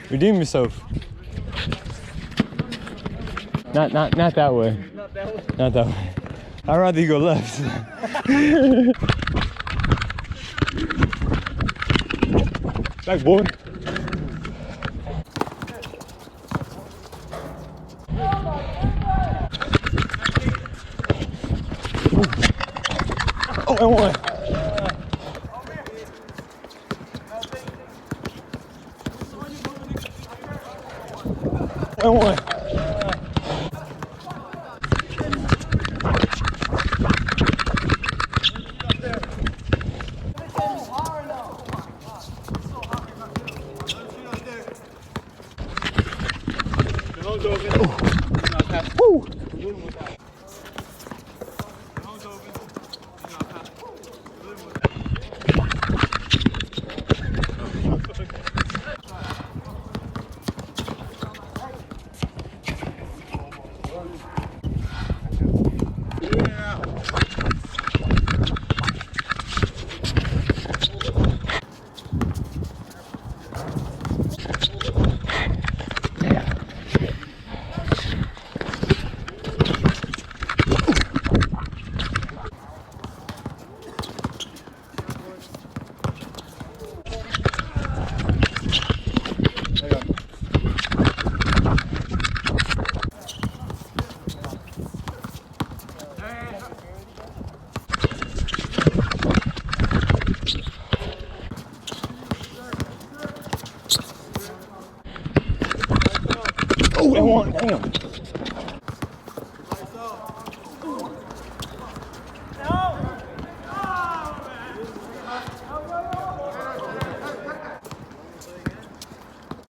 Redeem yourself. Not that way. Not that way. I'd rather you go left. Back, boy. Oh, and one. And one. Woo! Oh, and one, damn.